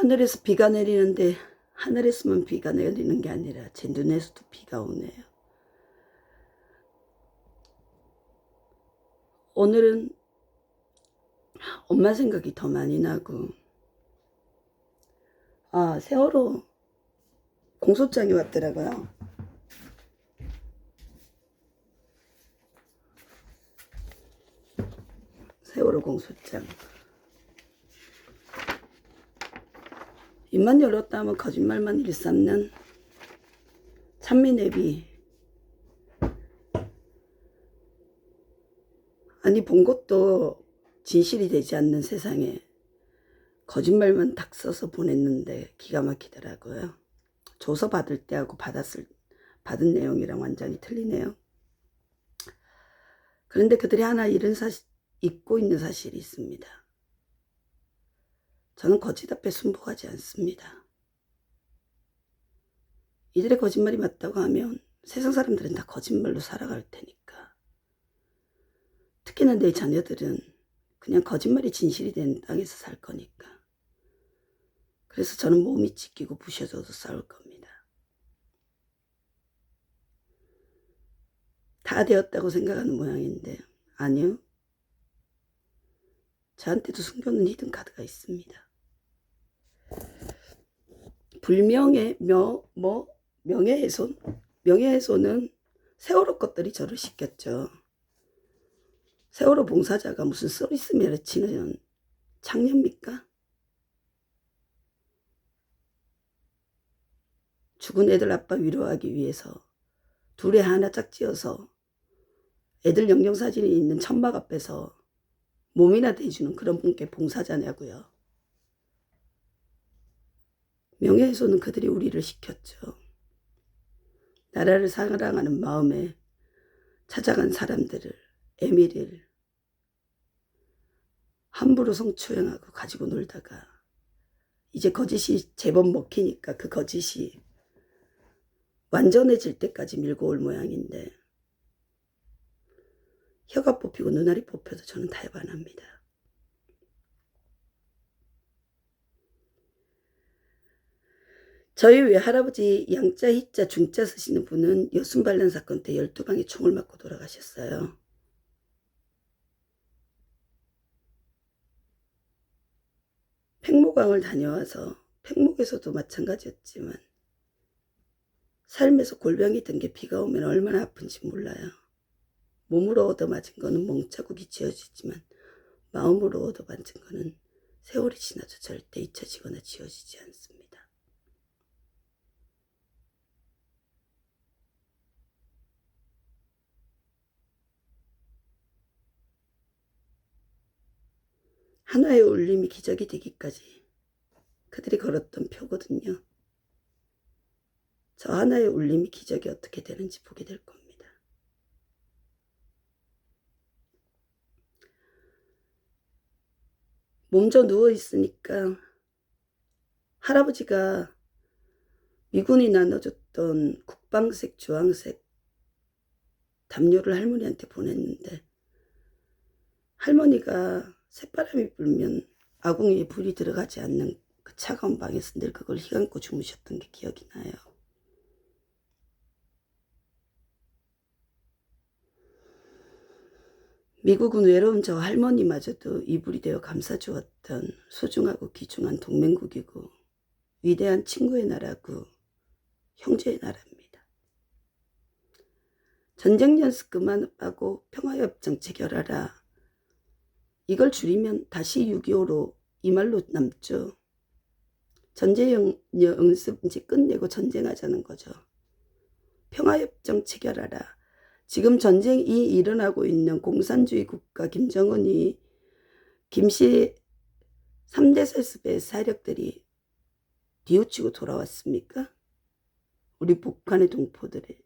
하늘에서 비가 내리는데 하늘에서만 비가 내리는 게 아니라 제 눈에서도 비가 오네요. 오늘은 엄마 생각이 더 많이 나고, 세월호 공소장이 왔더라고요. 세월호 공소장. 입만 열었다 하면 거짓말만 일삼는 찬미애비. 아니, 본 것도 진실이 되지 않는 세상에 거짓말만 탁 써서 보냈는데 기가 막히더라고요. 조서 받을 때하고 받은 내용이랑 완전히 틀리네요. 그런데 그들이 하나 잊고 있는 사실이 있습니다. 저는 거짓 앞에 순복하지 않습니다. 이들의 거짓말이 맞다고 하면 세상 사람들은 다 거짓말로 살아갈 테니까. 특히나 내 자녀들은 그냥 거짓말이 진실이 된 땅에서 살 거니까. 그래서 저는 몸이 찢기고 부셔져도 싸울 겁니다. 다 되었다고 생각하는 모양인데 아니요. 저한테도 숨겨놓은 히든 카드가 있습니다. 불명예, 명예훼손? 명예훼손은 세월호 것들이 저를 시켰죠. 세월호 봉사자가 무슨 서비스메를 치는 창녀입니까? 죽은 애들 아빠 위로하기 위해서 둘에 하나 짝지어서 애들 영정사진이 있는 천막 앞에서 몸이나 대주는 그런 분께 봉사자냐고요. 명예훼손은 그들이 우리를 시켰죠. 나라를 사랑하는 마음에 찾아간 사람들을, 애미를 함부로 성추행하고 가지고 놀다가 이제 거짓이 제법 먹히니까 그 거짓이 완전해질 때까지 밀고 올 모양인데 혀가 뽑히고 눈알이 뽑혀도 저는 달반합니다. 저희 외할아버지 양자, 희자, 중자 쓰시는 분은 여순반란 사건 때 12방에 총을 맞고 돌아가셨어요. 팽목항을 다녀와서 팽목에서도 마찬가지였지만 삶에서 골병이 든 게 비가 오면 얼마나 아픈지 몰라요. 몸으로 얻어맞은 거는 멍자국이 지워지지만 마음으로 얻어맞은 거는 세월이 지나도 절대 잊혀지거나 지워지지 않습니다. 하나의 울림이 기적이 되기까지 그들이 걸었던 표거든요. 저 하나의 울림이 기적이 어떻게 되는지 보게 될 겁니다. 몸져 누워있으니까 할아버지가 미군이 나눠줬던 국방색, 주황색 담요를 할머니한테 보냈는데 할머니가 새바람이 불면 아궁이에 불이 들어가지 않는 그 차가운 방에서 늘 그걸 휘감고 주무셨던 게 기억이 나요. 미국은 외로운 저 할머니마저도 이불이 되어 감싸주었던 소중하고 귀중한 동맹국이고 위대한 친구의 나라고 형제의 나라입니다. 전쟁 연습 그만하고 평화협정 체결하라. 이걸 줄이면 다시 6.25로 이 말로 남죠. 전쟁 연습 이제 끝내고 전쟁하자는 거죠. 평화협정 체결하라. 지금 전쟁이 일어나고 있는 공산주의 국가 김정은이 김씨 3대 세습의 세력들이 뉘우치고 돌아왔습니까? 우리 북한의 동포들이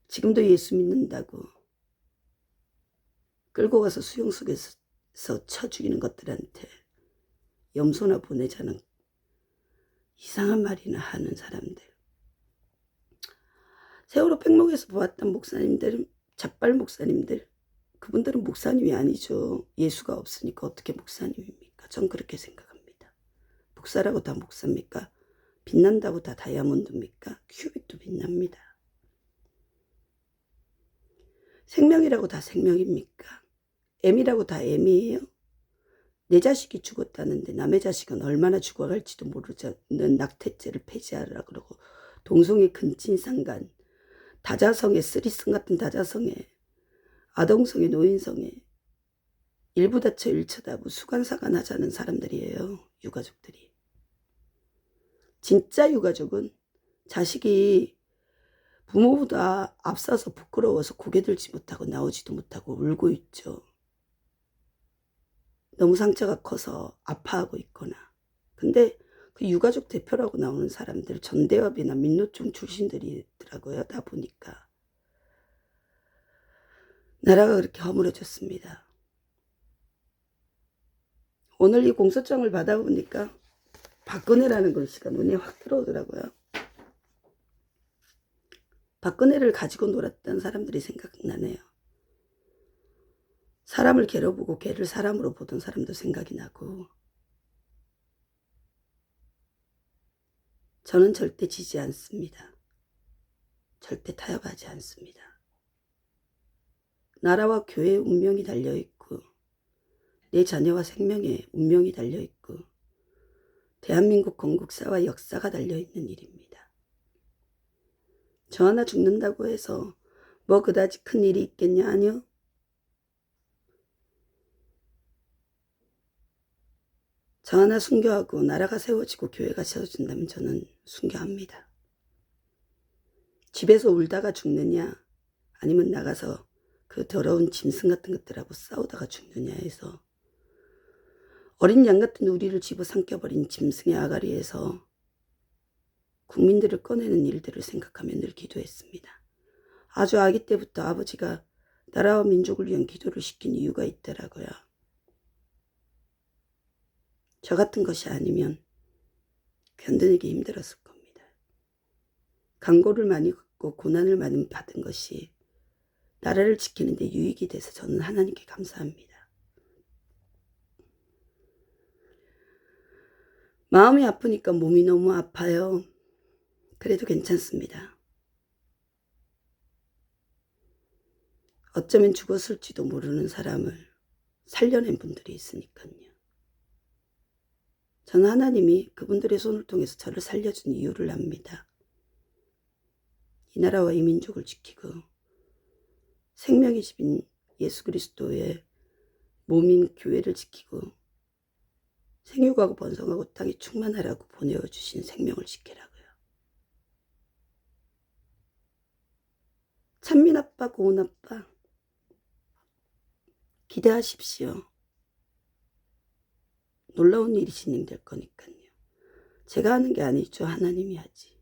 지금도 예수 믿는다고 끌고 가서 수용 속에서 쳐 죽이는 것들한테 염소나 보내자는 이상한 말이나 하는 사람들. 세월호 팽목에서 보았던 목사님들은 잡발 목사님들, 그분들은 목사님이 아니죠. 예수가 없으니까 어떻게 목사님입니까? 전 그렇게 생각합니다. 복사라고 다 목사입니까? 빛난다고 다 다이아몬드입니까? 큐빅도 빛납니다. 생명이라고 다 생명입니까? M이라고 다 M이에요? 내 자식이 죽었다는데 남의 자식은 얼마나 죽어갈지도 모르는 낙태죄를 폐지하라 그러고, 동성애 근친상간, 다자성애, 쓰리성 같은 다자성애, 아동성애, 노인성애, 일부 다쳐 일처다고 수간사간 하자는 사람들이에요. 유가족들이. 진짜 유가족은 자식이 부모보다 앞서서 부끄러워서 고개 들지 못하고 나오지도 못하고 울고 있죠. 너무 상처가 커서 아파하고 있거나. 근데 그 유가족 대표라고 나오는 사람들, 전대협이나 민노총 출신들이더라고요. 다 보니까. 나라가 그렇게 허물어졌습니다. 오늘 이 공소장을 받아보니까 박근혜라는 글씨가 눈에 확 들어오더라고요. 박근혜를 가지고 놀았던 사람들이 생각나네요. 사람을 개로 보고 개를 사람으로 보던 사람도 생각이 나고. 저는 절대 지지 않습니다. 절대 타협하지 않습니다. 나라와 교회의 운명이 달려있고, 내 자녀와 생명에 운명이 달려있고, 대한민국 건국사와 역사가 달려있는 일입니다. 저 하나 죽는다고 해서 뭐 그다지 큰 일이 있겠냐? 아니요. 저 하나 순교하고 나라가 세워지고 교회가 세워진다면 저는 순교합니다. 집에서 울다가 죽느냐, 아니면 나가서 그 더러운 짐승 같은 것들하고 싸우다가 죽느냐 해서, 어린 양 같은 우리를 집어삼켜버린 짐승의 아가리에서 국민들을 꺼내는 일들을 생각하며 늘 기도했습니다. 아주 아기 때부터 아버지가 나라와 민족을 위한 기도를 시킨 이유가 있더라고요. 저 같은 것이 아니면 견디기 힘들었을 겁니다. 강고를 많이 걷고 고난을 많이 받은 것이 나라를 지키는 데 유익이 돼서 저는 하나님께 감사합니다. 마음이 아프니까 몸이 너무 아파요. 그래도 괜찮습니다. 어쩌면 죽었을지도 모르는 사람을 살려낸 분들이 있으니까요. 저는 하나님이 그분들의 손을 통해서 저를 살려준 이유를 압니다. 이 나라와 이 민족을 지키고 생명의 집인 예수 그리스도의 몸인 교회를 지키고 생육하고 번성하고 땅에 충만하라고 보내어주신 생명을 지키라고요. 찬민 아빠, 고은 아빠, 기대하십시오. 놀라운 일이 진행될 거니까요. 제가 하는 게 아니죠. 하나님이 하지.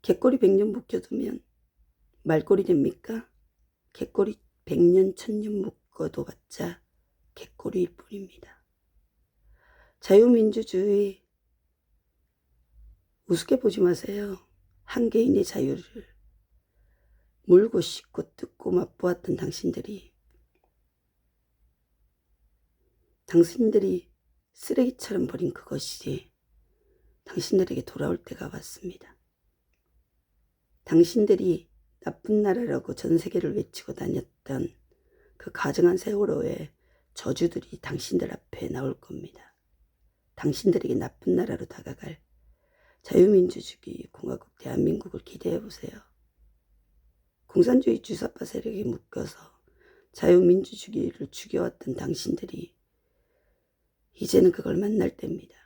갯꼬리 100년 묵혀두면 말꼬리 됩니까? 갯꼬리 100년 1000년 묶어도 봤자 갯꼬리일 뿐입니다. 자유민주주의 우습게 보지 마세요. 한 개인의 자유를 물고 씻고 뜯고 맛보았던 당신들이 쓰레기처럼 버린 그것이 당신들에게 돌아올 때가 왔습니다. 당신들이 나쁜 나라라고 전 세계를 외치고 다녔던 그 가증한 세월호의 저주들이 당신들 앞에 나올 겁니다. 당신들에게 나쁜 나라로 다가갈 자유민주주의 공화국 대한민국을 기대해보세요. 공산주의 주사파 세력에 묶여서 자유민주주의를 죽여왔던 당신들이 이제는 그걸 만날 때입니다.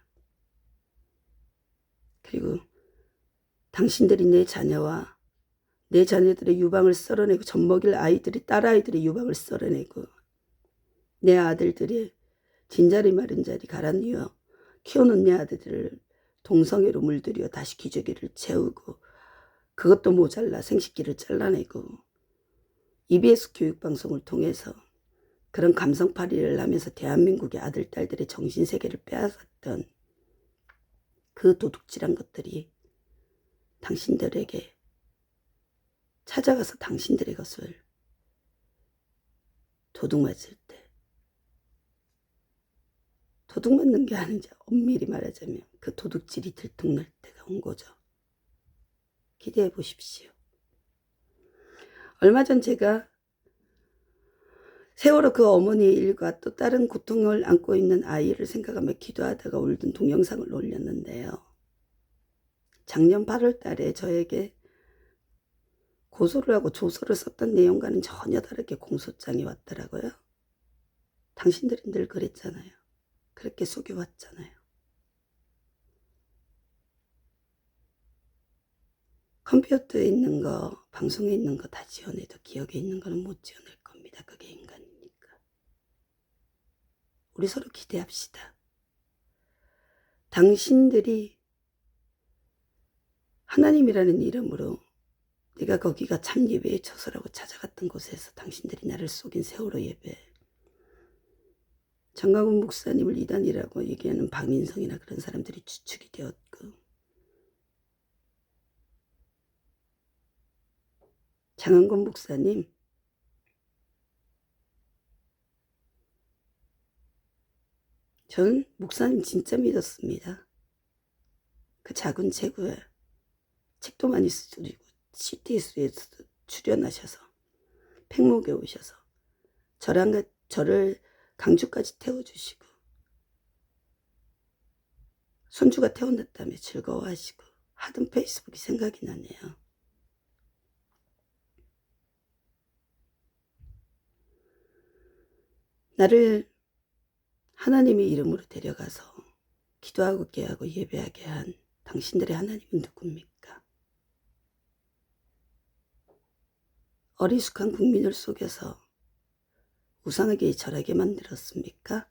그리고 당신들이 내 자녀와 내 자녀들의 유방을 썰어내고 젖먹일 아이들이 딸아이들의 유방을 썰어내고 내 아들들의 진자리 마른 자리 갈아뉘어 키우는 내 아들들을 동성애로 물들여 다시 기저귀를 채우고 그것도 모자라 생식기를 잘라내고 EBS 교육방송을 통해서 그런 감성팔이를 하면서 대한민국의 아들, 딸들의 정신세계를 빼앗았던 그 도둑질한 것들이 당신들에게 찾아가서 당신들의 것을 도둑맞을 때 도둑 맞는 게 아니죠. 엄밀히 말하자면 그 도둑질이 들통날 때가 온 거죠. 기대해 보십시오. 얼마 전 제가 세월호 그 어머니의 일과 또 다른 고통을 안고 있는 아이를 생각하며 기도하다가 울던 동영상을 올렸는데요. 작년 8월 달에 저에게 고소를 하고 조서를 썼던 내용과는 전혀 다르게 공소장이 왔더라고요. 당신들이 늘 그랬잖아요. 그렇게 속여왔잖아요. 컴퓨터에 있는 거, 방송에 있는 거 다 지워내도 기억에 있는 거는 못 지워낼 겁니다. 그게 인간이니까. 우리 서로 기대합시다. 당신들이 하나님이라는 이름으로 네가 거기가 참 예배의 처소라고 찾아갔던 곳에서 당신들이 나를 속인 세월호 예배, 장강훈 목사님을 이단이라고 얘기하는 박민성이나 그런 사람들이 주축이 되었고, 장한권 목사님, 전 목사님 진짜 믿었습니다. 그 작은 체구에 책도 많이 쓰시고 CTS에서도 출연하셔서 팽목에 오셔서 저를 강주까지 태워주시고 손주가 태어났다며 즐거워하시고 하던 페이스북이 생각이 나네요. 나를 하나님의 이름으로 데려가서 기도하고 깨하고 예배하게 한 당신들의 하나님은 누굽니까? 어리숙한 국민을 속여서 우상에게 절하게 만들었습니까?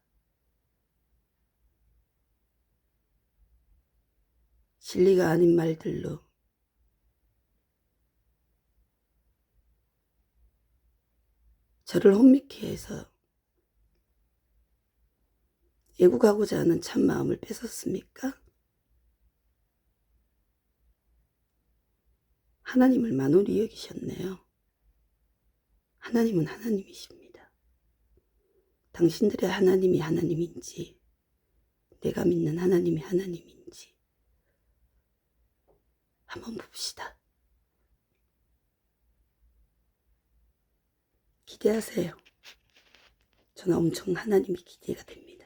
진리가 아닌 말들로 저를 혼미케 해서 애국하고자 하는 참 마음을 뺏었습니까? 하나님을 만홀히 여기셨네요. 하나님은 하나님이십니다. 당신들의 하나님이 하나님인지 내가 믿는 하나님이 하나님인지 한번 봅시다. 기대하세요. 저는 엄청 하나님이 기대가 됩니다.